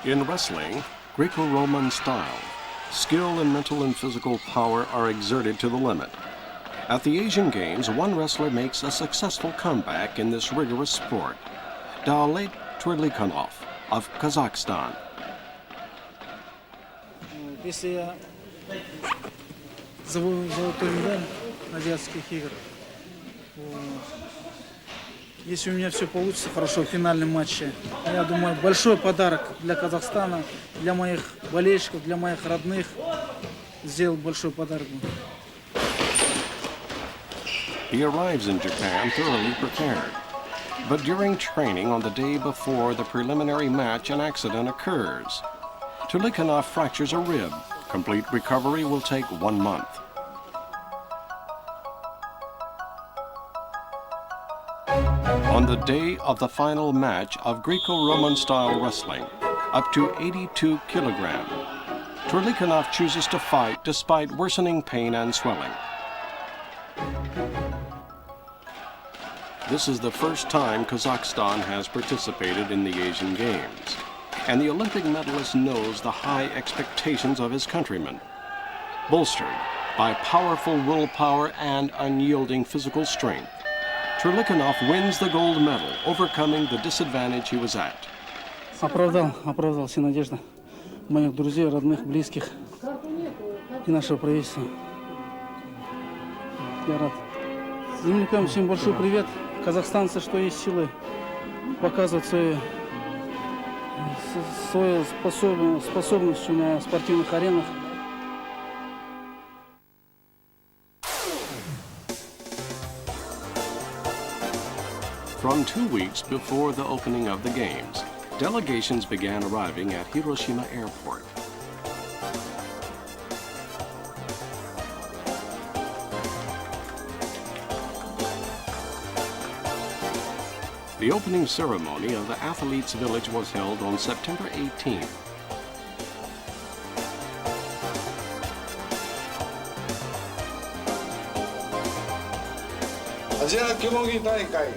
In wrestling, Greco-Roman style, skill and mental and physical power are exerted to the limit. At the Asian Games, one wrestler makes a successful comeback in this rigorous sport. Dalet Twerlikhanov of Kazakhstan. Если я завоюю золотую медаль на Азиатских играх, если у меня все получится хорошо в финальном матче, я думаю, большой подарок для Казахстана, для моих болельщиков, для моих родных. Сделал большой подарок. He arrives in Japan thoroughly prepared. But during training on the day before the preliminary match, an accident occurs. Twerlikhanov fractures a rib. Complete recovery will take 1 month. On the day of the final match of Greco-Roman style wrestling, up to 82 kilogram, Twerlikhanov chooses to fight despite worsening pain and swelling. This is the first time Kazakhstan has participated in the Asian Games, and the Olympic medalist knows the high expectations of his countrymen. Bolstered by powerful willpower and unyielding physical strength, Twerlikhanov wins the gold medal, overcoming the disadvantage he was at. Оправдал все надежды моих друзей, родных, близких и нашего правительства. Я рад. Землякам всем большой привет. Казахстанцы, что есть силы, показывают свою способностью на спортивных аренах. From 2 weeks before the opening of the Games, delegations began arriving at Hiroshima Airport. The opening ceremony of the Athletes' Village was held on September 18th. 아시아 경기大会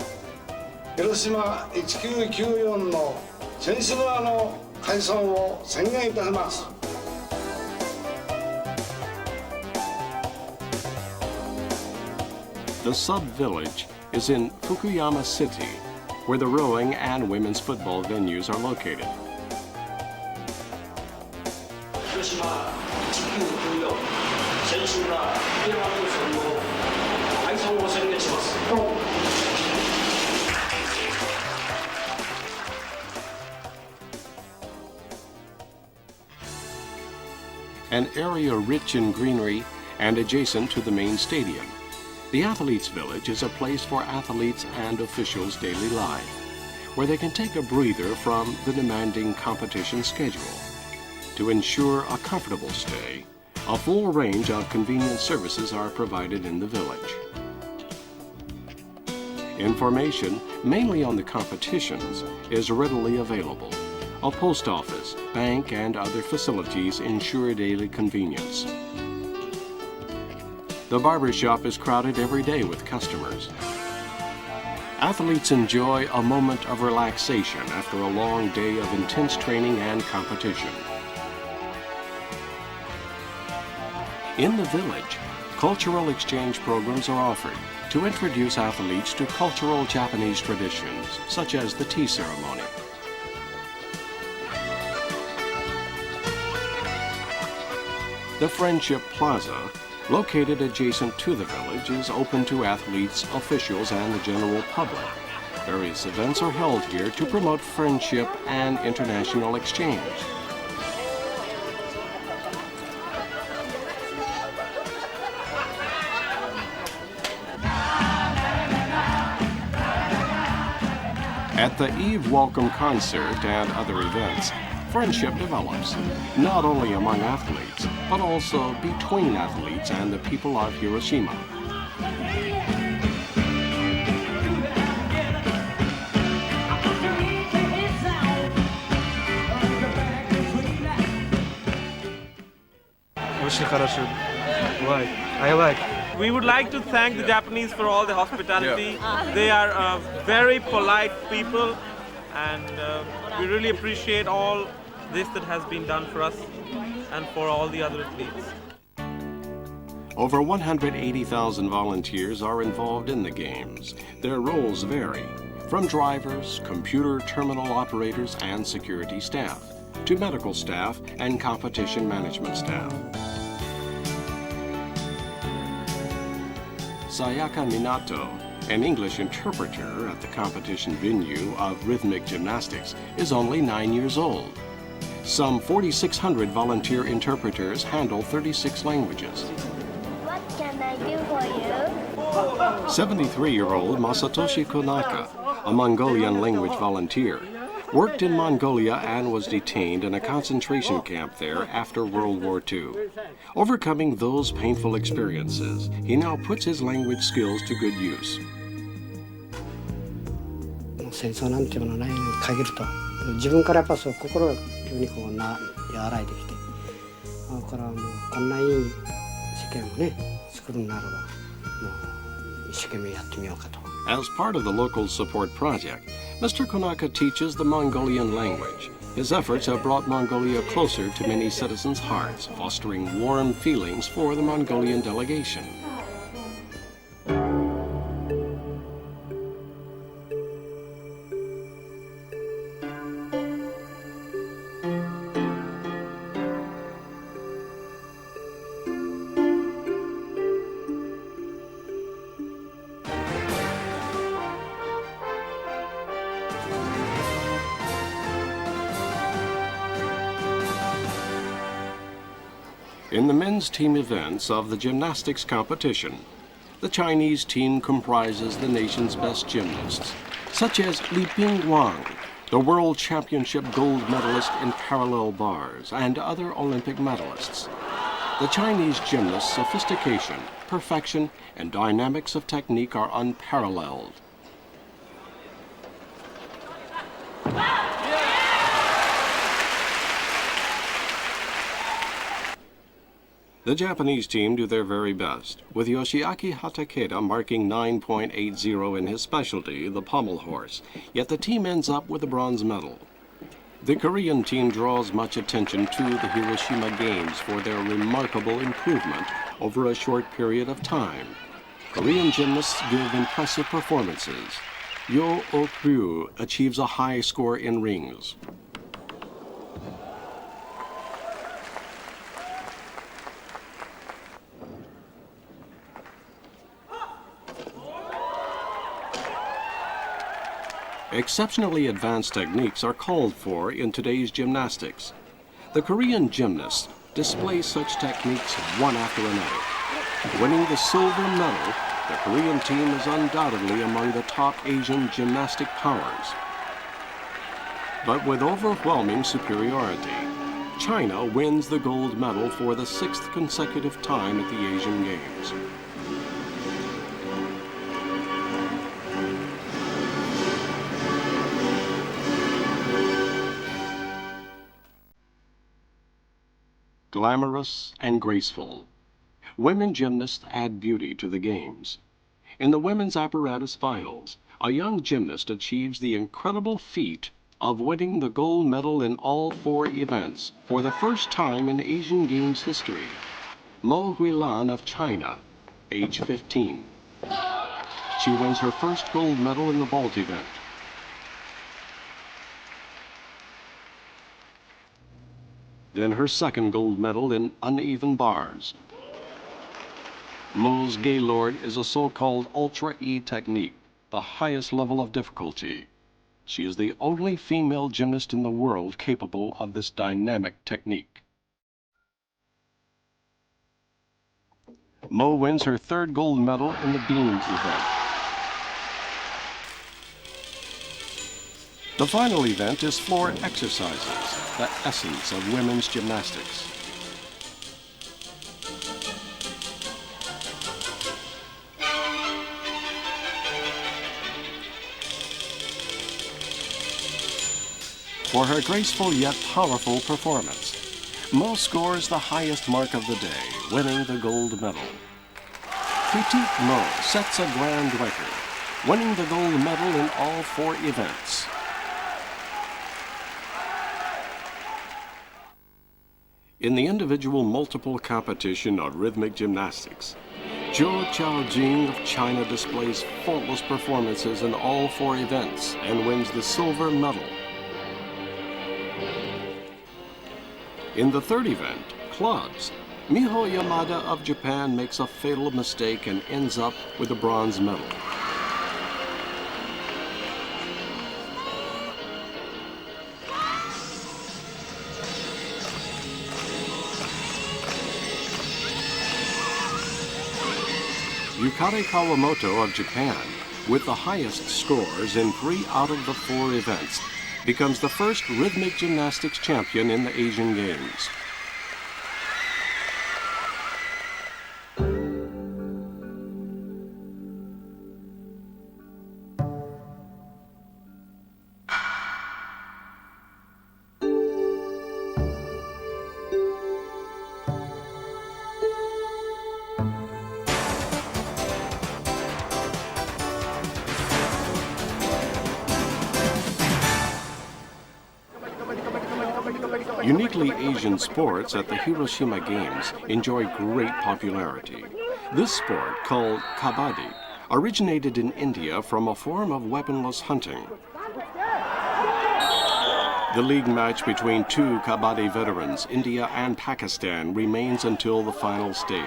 히로시마 1994の選手村の開催を宣言いたします。 The sub-village is in Fukuyama City, where the rowing and women's football venues are located. An area rich in greenery and adjacent to the main stadium. The Athletes' Village is a place for athletes and officials' daily life, where they can take a breather from the demanding competition schedule. To ensure a comfortable stay, a full range of convenient services are provided in the village. Information, mainly on the competitions, is readily available. A post office, bank, and other facilities ensure daily convenience. The barber shop is crowded every day with customers. Athletes enjoy a moment of relaxation after a long day of intense training and competition. In the village, cultural exchange programs are offered to introduce athletes to cultural Japanese traditions, such as the tea ceremony. The Friendship Plaza, located adjacent to the village, is open to athletes, officials, and the general public. Various events are held here to promote friendship and international exchange. At the Eve Welcome Concert and other events, friendship develops, not only among athletes, but also between athletes and the people of Hiroshima. Очень хорошо. I like. We would like to thank the Japanese for all the hospitality. They are very polite people, and we really appreciate all this that has been done for us and for all the other athletes. Over 180,000 volunteers are involved in the Games. Their roles vary, from drivers, computer terminal operators, and security staff, to medical staff and competition management staff. Sayaka Minato, an English interpreter at the competition venue of Rhythmic Gymnastics, is only 9 years old. Some 4,600 volunteer interpreters handle 36 languages. What can I do for you? 73-year-old Masatoshi Konaka, a Mongolian language volunteer, worked in Mongolia and was detained in a concentration camp there after World War II. Overcoming those painful experiences, he now puts his language skills to good use. 戦争なんていうものないに限ると自分からやっぱそう心が急にこう和らいできてだからもうこんないい世間をね作るならばもう一生懸命やってみようかと。As part of the local support project, Mr. Konaka teaches the Mongolian language. His efforts have brought Mongolia closer to many citizens' hearts, fostering warm feelings for the Mongolian delegation. In the men's team events of the gymnastics competition, the Chinese team comprises the nation's best gymnasts, such as Li Ping Wang, the World Championship gold medalist in parallel bars, and other Olympic medalists. The Chinese gymnasts' sophistication, perfection, and dynamics of technique are unparalleled. The Japanese team do their very best, with Yoshiaki Hatakeda marking 9.80 in his specialty, the pommel horse, yet the team ends up with a bronze medal. The Korean team draws much attention to the Hiroshima Games for their remarkable improvement over a short period of time. Korean gymnasts give impressive performances. Yo Ok-ryu achieves a high score in rings. Exceptionally advanced techniques are called for in today's gymnastics. The Korean gymnasts display such techniques one after another. Winning the silver medal, the Korean team is undoubtedly among the top Asian gymnastic powers. But with overwhelming superiority, China wins the gold medal for the 6th consecutive time at the Asian Games. Glamorous and graceful, women gymnasts add beauty to the Games. In the women's apparatus finals, a young gymnast achieves the incredible feat of winning the gold medal in all 4 events for the first time in Asian Games history. Mo Huilan of China, age 15. She wins her first gold medal in the vault event. Then her second gold medal in uneven bars. Mo's Gaylord is a so-called Ultra-E technique, the highest level of difficulty. She is the only female gymnast in the world capable of this dynamic technique. Mo wins her 3rd gold medal in the beam event. The final event is floor exercises, the essence of women's gymnastics. For her graceful yet powerful performance, Mo scores the highest mark of the day, winning the gold medal. Petite Mo sets a grand record, winning the gold medal in all 4 events. In the individual multiple competition of rhythmic gymnastics, Zhou Qiaojing of China displays faultless performances in all 4 events and wins the silver medal. In the third event, clubs, Miho Yamada of Japan makes a fatal mistake and ends up with a bronze medal. Yukari Kawamoto of Japan, with the highest scores in 3 out of the 4 events, becomes the first rhythmic gymnastics champion in the Asian Games. Uniquely Asian sports at the Hiroshima Games enjoy great popularity. This sport, called kabaddi, originated in India from a form of weaponless hunting. The league match between 2 kabaddi veterans, India and Pakistan, remains until the final stage.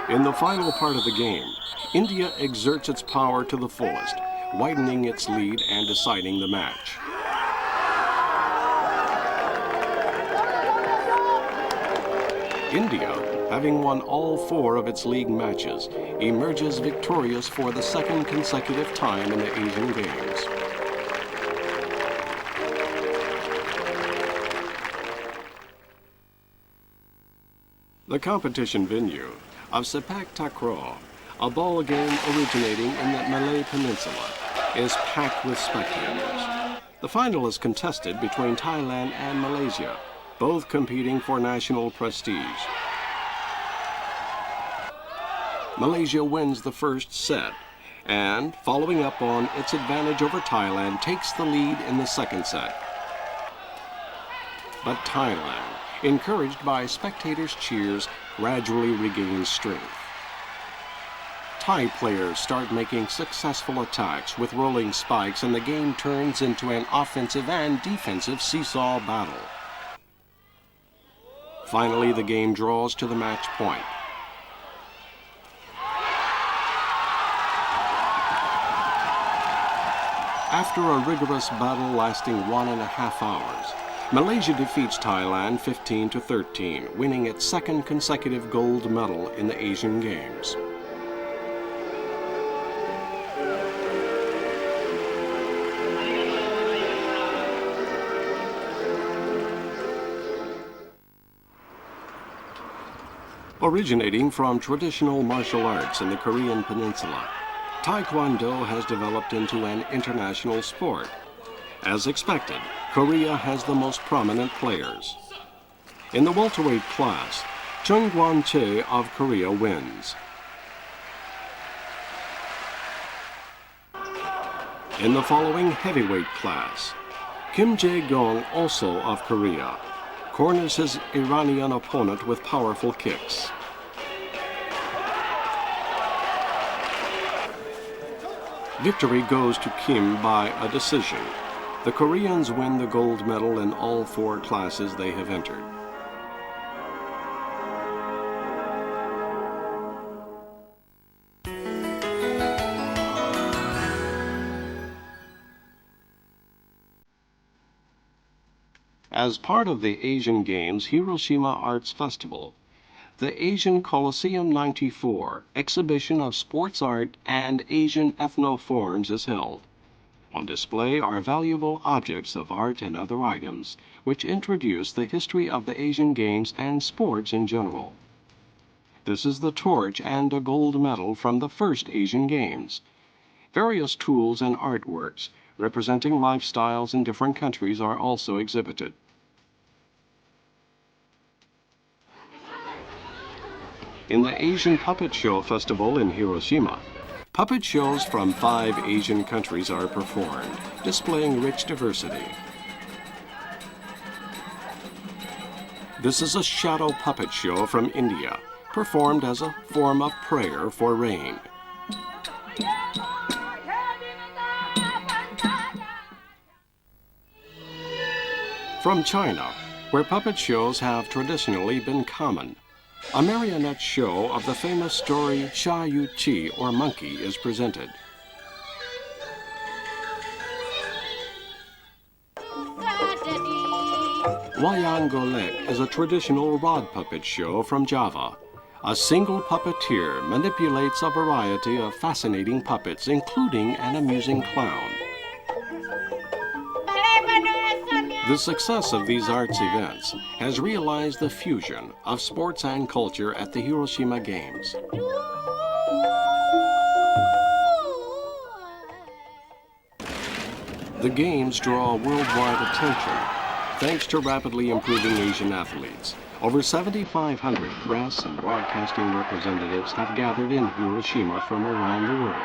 In the final part of the game, India exerts its power to the fullest, widening its lead and deciding the match. India, having won all 4 of its league matches, emerges victorious for the 2nd consecutive time in the Asian Games. The competition venue of Sepak Takraw, a ball game originating in the Malay Peninsula, is packed with spectators. The final is contested between Thailand and Malaysia, both competing for national prestige. Malaysia wins the first set and, following up on its advantage over Thailand, takes the lead in the second set. But Thailand, encouraged by spectators' cheers, gradually regains strength. Thai players start making successful attacks with rolling spikes, and the game turns into an offensive and defensive seesaw battle. Finally, the game draws to the match point. After a rigorous battle lasting 1.5 hours, Malaysia defeats Thailand 15-13, winning its 2nd consecutive gold medal in the Asian Games. Originating from traditional martial arts in the Korean peninsula, Taekwondo has developed into an international sport. As expected, Korea has the most prominent players. In the welterweight class, Chung Gwon-chae of Korea wins. In the following heavyweight class, Kim Jae-gong, also of Korea, corners his Iranian opponent with powerful kicks. Victory goes to Kim by a decision. The Koreans win the gold medal in all 4 classes they have entered. As part of the Asian Games Hiroshima Arts Festival, the Asian Coliseum 94 exhibition of sports art and Asian ethno-forms is held. On display are valuable objects of art and other items which introduce the history of the Asian Games and sports in general. This is the torch and a gold medal from the first Asian Games. Various tools and artworks representing lifestyles in different countries are also exhibited. In the Asian Puppet Show Festival in Hiroshima, Puppet shows from 5 Asian countries are performed, displaying rich diversity. This is a shadow puppet show from India, performed as a form of prayer for rain. From China, where puppet shows have traditionally been common, a marionette show of the famous story Sha Yu Chi, or Monkey, is presented. Wayang Golek is a traditional rod puppet show from Java. A single puppeteer manipulates a variety of fascinating puppets, including an amusing clown. The success of these arts events has realized the fusion of sports and culture at the Hiroshima Games. The Games draw worldwide attention thanks to rapidly improving Asian athletes. Over 7,500 press and broadcasting representatives have gathered in Hiroshima from around the world.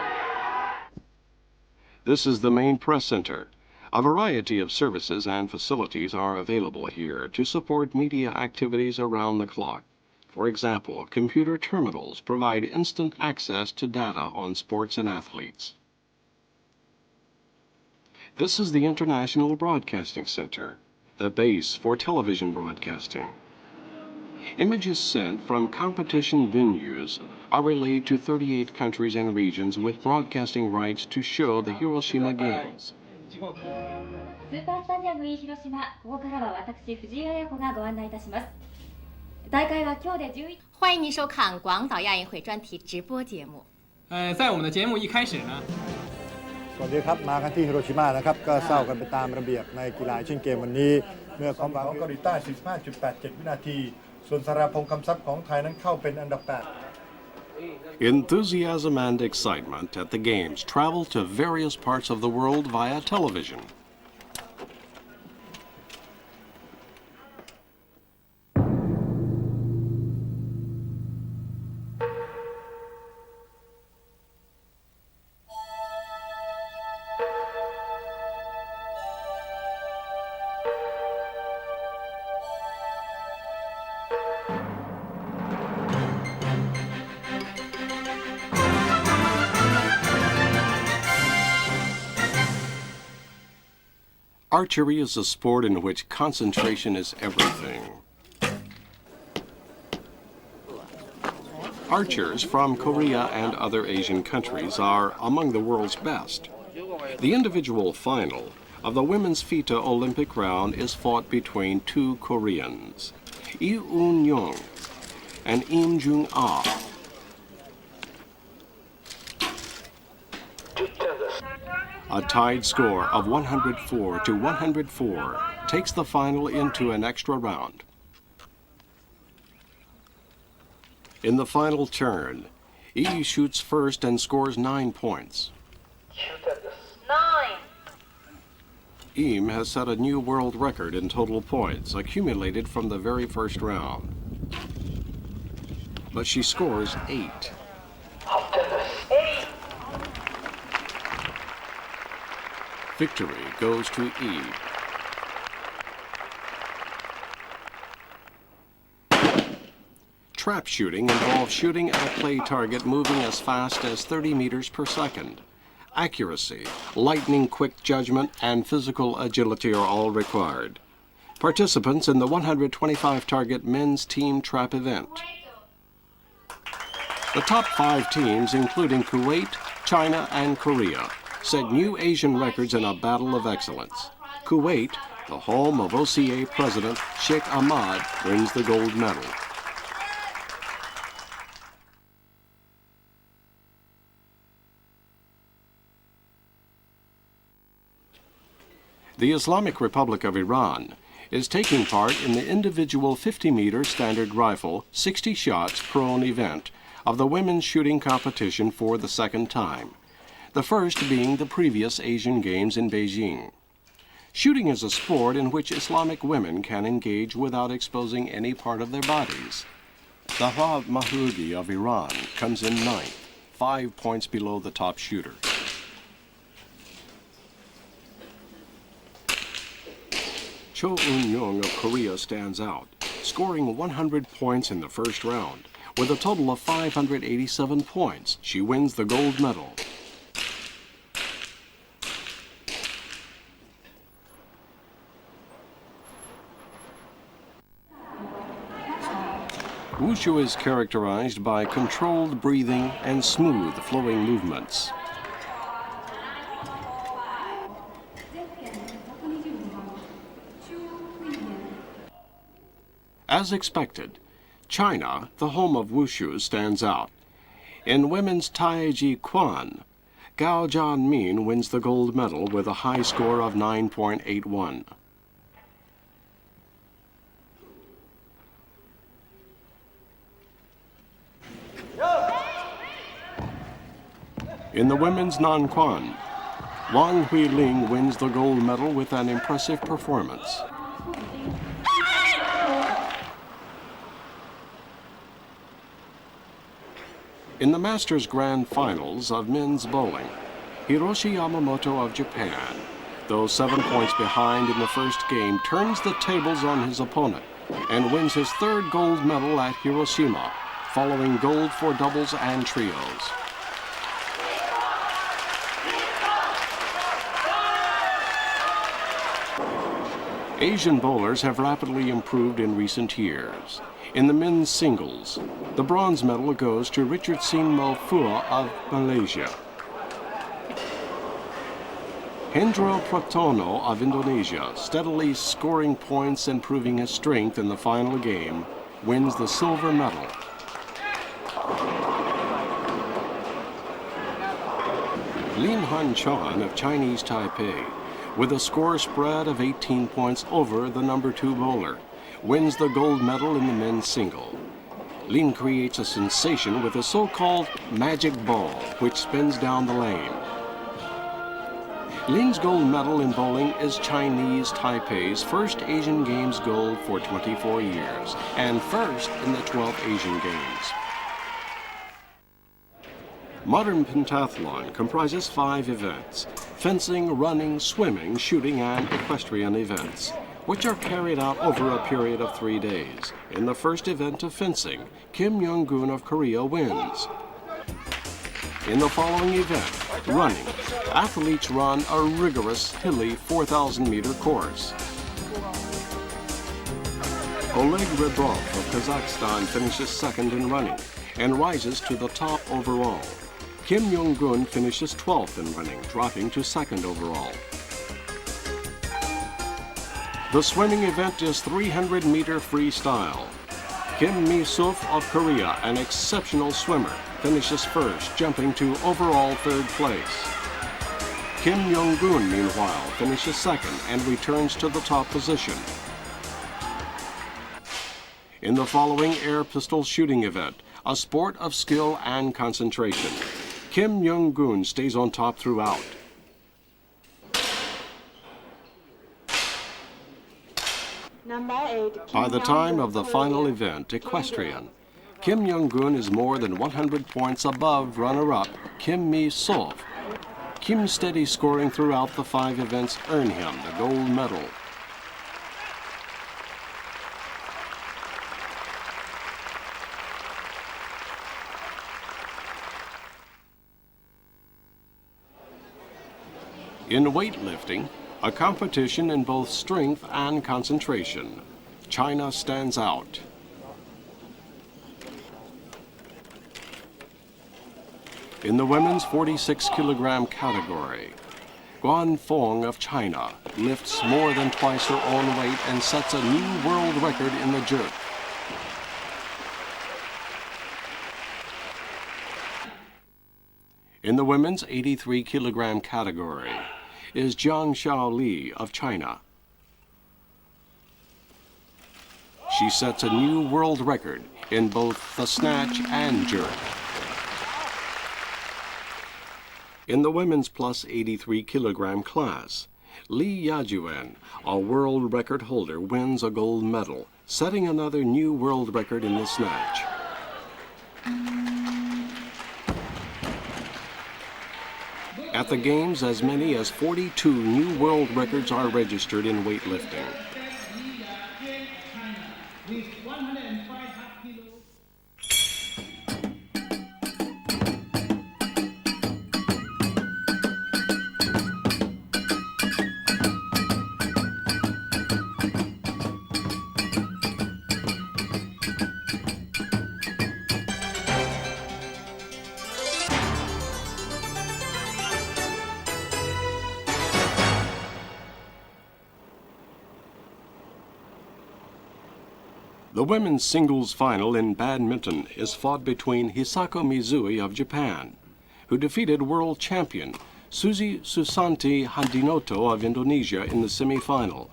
This is the main press center. A variety of services and facilities are available here to support media activities around the clock. For example, computer terminals provide instant access to data on sports and athletes. This is the International Broadcasting Center, the base for television broadcasting. Images sent from competition venues are relayed to 38 countries and regions with broadcasting rights to show the Hiroshima Games. スーパースタジアム E 広島、ここからは私藤井彩子がご案内いたします。大会は今日で11。欢迎您收看广岛亚运会专题直播节目。在我们的节目一开始呢， สวัสดีครับมากันที่ฮิโรชิมานะครับก็เศร้ากันไปตามระเบียบในกีฬาเอเชียนเกมวันนี้เมื่อความหวังของเกาหลีใต้ 45.87 วินาทีส่วนสราพงษ์คำทรัพย์ของไทยนั้นเข้าเป็นอันดับ 8 Enthusiasm and excitement at the Games travel to various parts of the world via television. Archery is a sport in which concentration is everything. Archers from Korea and other Asian countries are among the world's best. The individual final of the women's FITA Olympic round is fought between 2 Koreans, Lee Eun-young and Im Jung-ah. A tied score of 104 to 104 takes the final into an extra round. In the final turn, Lee shoots first and scores 9 points. 9. Im has set a new world record in total points accumulated from the very first round. But she scores 8. 8. Victory goes to E. Trap shooting involves shooting at a play target moving as fast as 30 meters per second. Accuracy, lightning-quick judgment, and physical agility are all required. Participants in the 125-target men's team trap event. The top 5 teams, including Kuwait, China, and Korea, set new Asian records in a battle of excellence. Kuwait, the home of OCA President Sheikh Ahmad, wins the gold medal. The Islamic Republic of Iran is taking part in the individual 50-meter standard rifle 60 shots prone event of the women's shooting competition for the second time, the first being the previous Asian Games in Beijing. Shooting is a sport in which Islamic women can engage without exposing any part of their bodies. The Mahmoudi of Iran comes in 9th, 5 points below the top shooter. Cho Eun-young of Korea stands out, scoring 100 points in the first round. With a total of 587 points, she wins the gold medal. Wushu is characterized by controlled breathing and smooth flowing movements. As expected, China, the home of Wushu, stands out. In women's Taiji Quan, Gao Jianmin wins the gold medal with a high score of 9.81. In the women's non-Quan, Wang Huiling wins the gold medal with an impressive performance. In the Masters Grand Finals of men's bowling, Hiroshi Yamamoto of Japan, though 7 points behind in the first game, turns the tables on his opponent and wins his third gold medal at Hiroshima, following gold for doubles and trios. Asian bowlers have rapidly improved in recent years. In the men's singles, the bronze medal goes to Richardson Mofua of Malaysia. Hendro Pratono of Indonesia, steadily scoring points and proving his strength in the final game, wins the silver medal. Lin Han Chan of Chinese Taipei, with a score spread of 18 points over the number 2 bowler, wins the gold medal in the men's single. Lin creates a sensation with a so-called magic ball, which spins down the lane. Lin's gold medal in bowling is Chinese Taipei's first Asian Games gold for 24 years, and first in the 12th Asian Games. Modern pentathlon comprises 5 events: fencing, running, swimming, shooting, and equestrian events, which are carried out over a period of 3 days. In the first event of fencing, Kim Young-gun of Korea wins. In the following event, running, athletes run a rigorous, hilly 4,000-meter course. Oleg Rybov of Kazakhstan finishes second in running and rises to the top overall. Kim Young-gun finishes 12th in running, dropping to second overall. The swimming event is 300-meter freestyle. Kim Mi-suf of Korea, an exceptional swimmer, finishes first, jumping to overall 3rd place. Kim Young-gun, meanwhile, finishes second and returns to the top position. In the following air pistol shooting event, a sport of skill and concentration, Kim Young-gun stays on top throughout. By the time of the final event, equestrian, Kim Young-gun is more than 100 points above runner-up Kim Mi-suf. Kim's steady scoring throughout the 5 events earned him the gold medal. In weightlifting, a competition in both strength and concentration, China stands out. In the women's 46-kilogram category, Guan Fong of China lifts more than twice her own weight and sets a new world record in the jerk. In the women's 83-kilogram category is Jiang Xiaoli of China. She sets a new world record in both the snatch and jerk. In the women's plus 83-kilogram class, Li Yajuan, a world record holder, wins a gold medal, setting another new world record in the snatch. At the Games, as many as 42 new world records are registered in weightlifting. The women's singles final in badminton is fought between Hisako Mizui of Japan, who defeated world champion Suzy Susanti Hadinoto of Indonesia in the semi-final,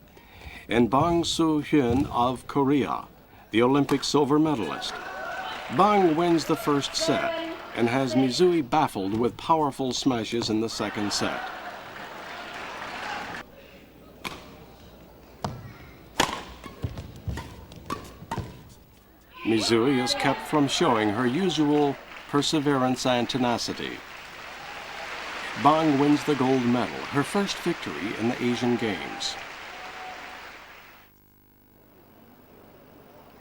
and Bang Soo-hyun of Korea, the Olympic silver medalist. Bang wins the first set and has Mizui baffled with powerful smashes in the second set. Mizui is kept from showing her usual perseverance and tenacity. Bang wins the gold medal, her first victory in the Asian Games.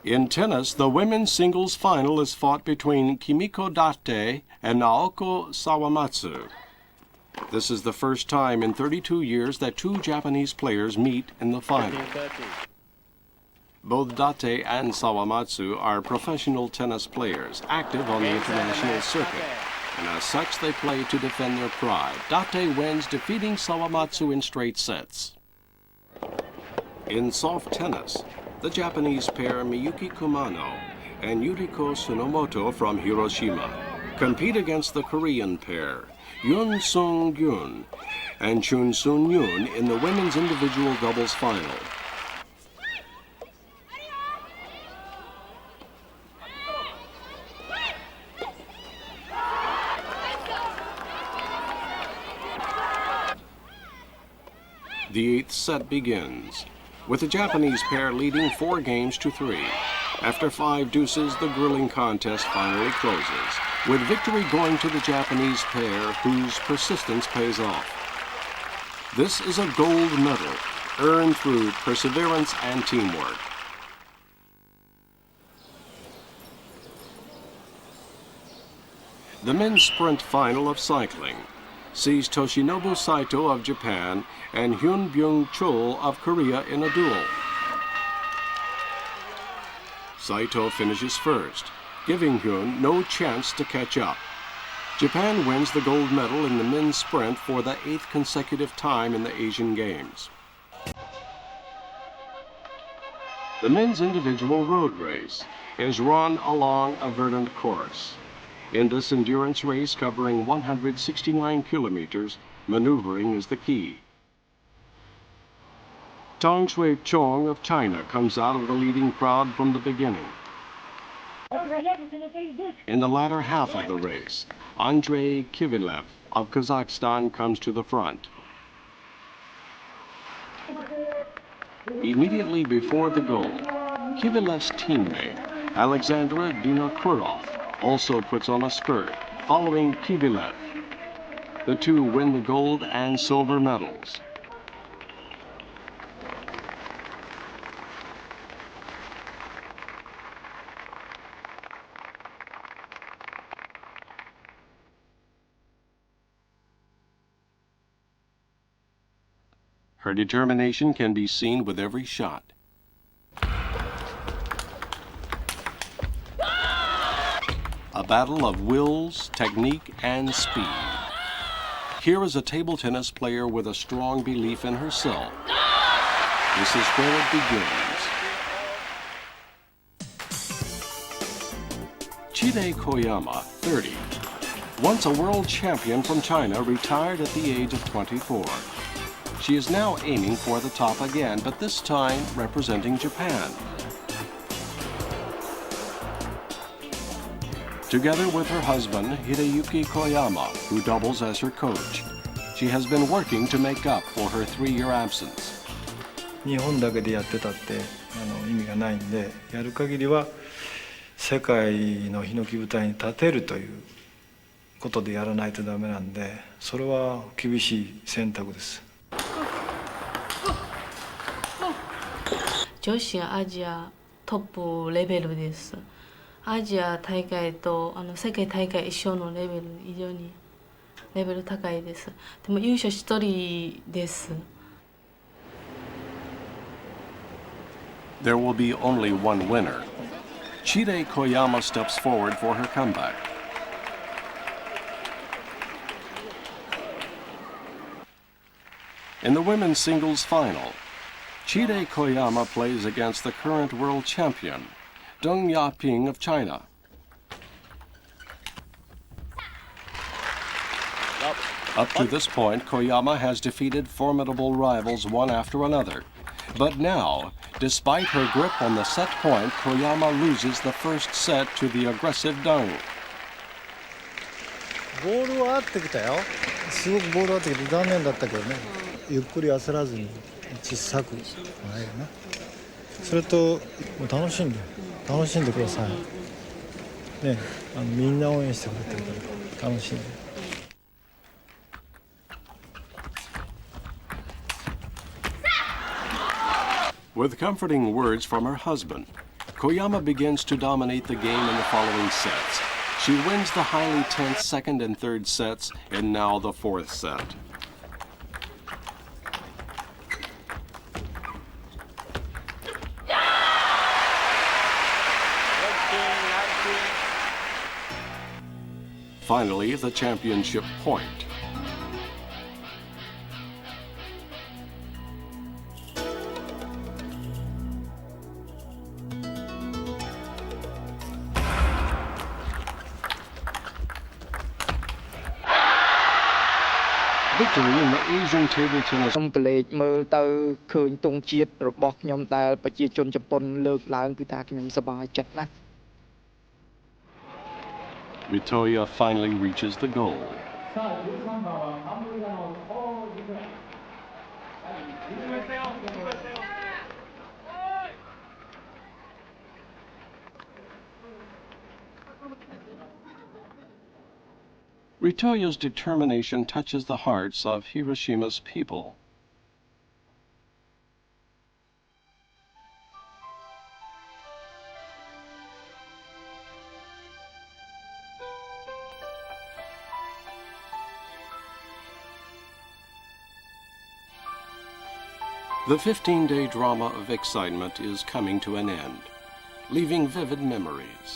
In tennis, the women's singles final is fought between Kimiko Date and Naoko Sawamatsu. This is the first time in 32 years that two Japanese players meet in the final. Both Date and Sawamatsu are professional tennis players, active on the international circuit, and as such they play to defend their pride. Date wins, defeating Sawamatsu in straight sets. In soft tennis, the Japanese pair Miyuki Kumano and Yuriko Tsunomoto from Hiroshima compete against the Korean pair Yoon Sung-gyun and Chun Sun-yoon in the women's individual doubles final. The eighth set begins, with the Japanese pair leading 4 games to 3. After 5 deuces, the grilling contest finally closes, with victory going to the Japanese pair whose persistence pays off. This is a gold medal earned through perseverance and teamwork. The men's sprint final of cycling sees Toshinobu Saito of Japan and Hyun Byung-chul of Korea in a duel. Saito finishes first, giving Hyun no chance to catch up. Japan wins the gold medal in the men's sprint for the 8th consecutive time in the Asian Games. The men's individual road race is run along a verdant course. In this endurance race covering 169 kilometers, maneuvering is the key. Tong Shui Chong of China comes out of the leading crowd from the beginning. In the latter half of the race, Andrei Kivilev of Kazakhstan comes to the front. Immediately before the goal, Kivilev's teammate, Alexandra Vinokurov, also puts on a spurt, following Kivilev. The two win the gold and silver medals. Her determination can be seen with every shot. A battle of wills, technique, and speed. Here is a table tennis player with a strong belief in herself. This is where it begins. Chide Koyama, 30. Once a world champion from China, retired at the age of 24. She is now aiming for the top again, but this time representing Japan. Together with her husband, Hideyuki Koyama, who doubles as her coach, she has been working to make up for her 3-year absence. 日本だけでやってたって意味がないんで、やる限りは世界のヒノキ舞台に立てるということでやらないとダメなんで、それは厳しい選択です。女子アジアトップレベルです。アジア大会と世界大会一緒のレベル、非常にレベル高いです。でも優勝一人です。There will be only one winner. Chide Koyama steps forward for her comeback. In the women's singles final, Chide Koyama plays against the current world champion, Deng Yaping of China. Up to this point, Koyama has defeated formidable rivals one after another. But now, despite her grip on the set point, Koyama loses the first set to the aggressive Deng. ボールは合ってきたよ。すごくボール合ってきて残念だったけどね。ゆっくり焦らずに小さくないよな。それと楽しんでください。ね、みんな応援してくれてるから楽しんで。With comforting words from her husband, Koyama begins to dominate the game in the following sets. She wins the highly tense second and third sets, and now the fourth set. Finally, the championship point. Victory in the Asian table tennis. ខ្ញុំប្រឡេកមើលទៅឃើញទង់ជាតិរបស់ខ្ញុំដែលប្រជាជនជប៉ុនលើកឡើងគឺថាខ្ញុំសប្បាយចិត្តណាស់ Victoria finally reaches the goal. Ritoya's determination touches the hearts of Hiroshima's people. The 15-day drama of excitement is coming to an end, leaving vivid memories.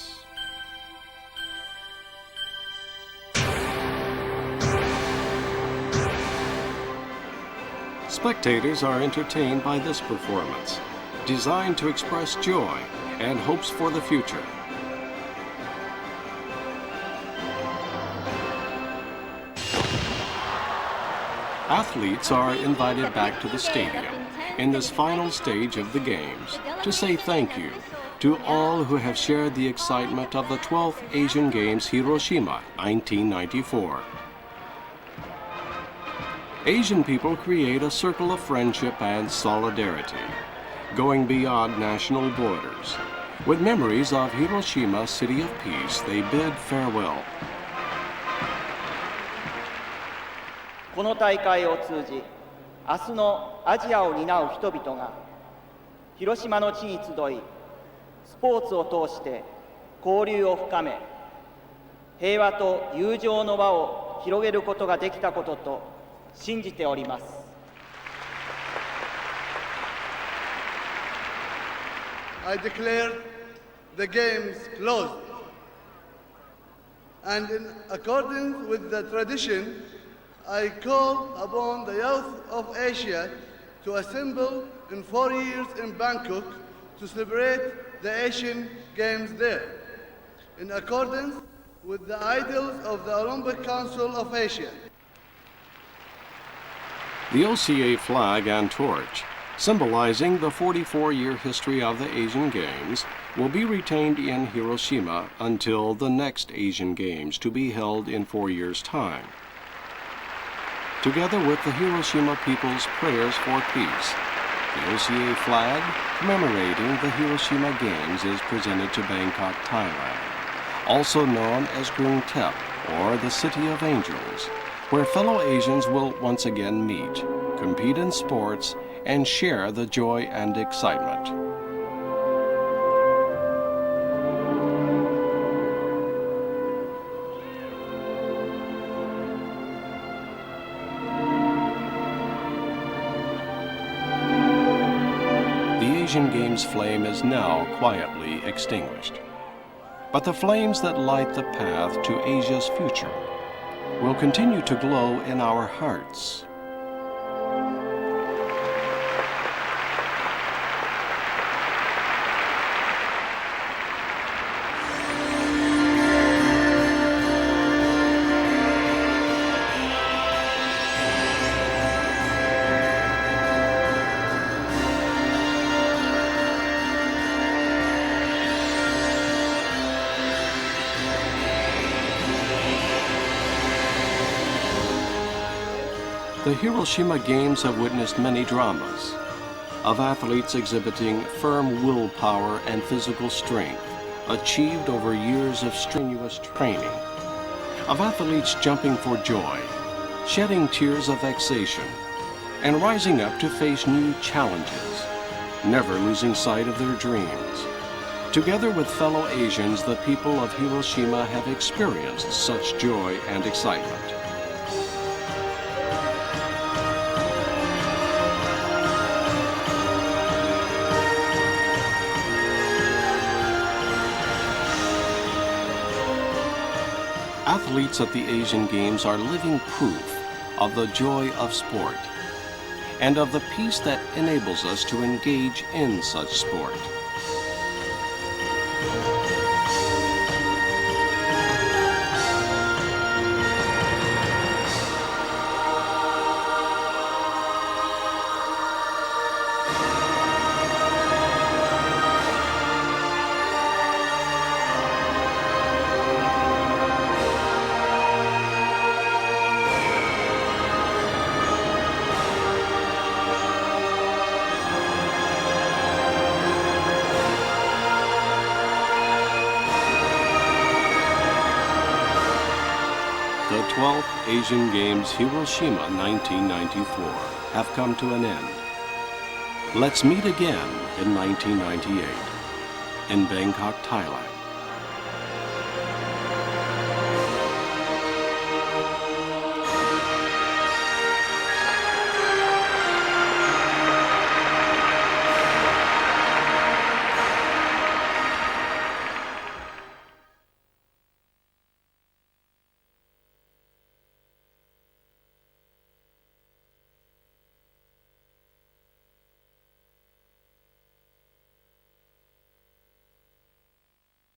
Spectators are entertained by this performance, designed to express joy and hopes for the future. Athletes are invited back to the stadium in this final stage of the Games to say thank you to all who have shared the excitement of the 12th Asian Games Hiroshima 1994. Asian people create a circle of friendship and solidarity, going beyond national borders. With memories of Hiroshima, city of peace, they bid farewell. この大会を通じ、明日のアジアを担う人々が広島の地に集い、スポーツを通して交流を深め、平和と友情の輪を広げることができたことと信じております。I declare the games closed. And in accordance with the tradition, I call upon the youth of Asia to assemble in 4 years in Bangkok to celebrate the Asian Games there, in accordance with the ideals of the Olympic Council of Asia. The OCA flag and torch, symbolizing the 44-year history of the Asian Games, will be retained in Hiroshima until the next Asian Games to be held in 4 years' time. Together with the Hiroshima people's prayers for peace, the OCA flag commemorating the Hiroshima Games is presented to Bangkok, Thailand, also known as Grung Tep or the City of Angels, where fellow Asians will once again meet, compete in sports, and share the joy and excitement. The Asian Games flame is now quietly extinguished. But the flames that light the path to Asia's future will continue to glow in our hearts. The Hiroshima Games have witnessed many dramas, of athletes exhibiting firm willpower and physical strength, achieved over years of strenuous training, of athletes jumping for joy, shedding tears of vexation, and rising up to face new challenges, never losing sight of their dreams. Together with fellow Asians, the people of Hiroshima have experienced such joy and excitement. Athletes at the Asian Games are living proof of the joy of sport and of the peace that enables us to engage in such sport. The 12th Asian Games Hiroshima 1994 have come to an end. Let's meet again in 1998 in Bangkok, Thailand.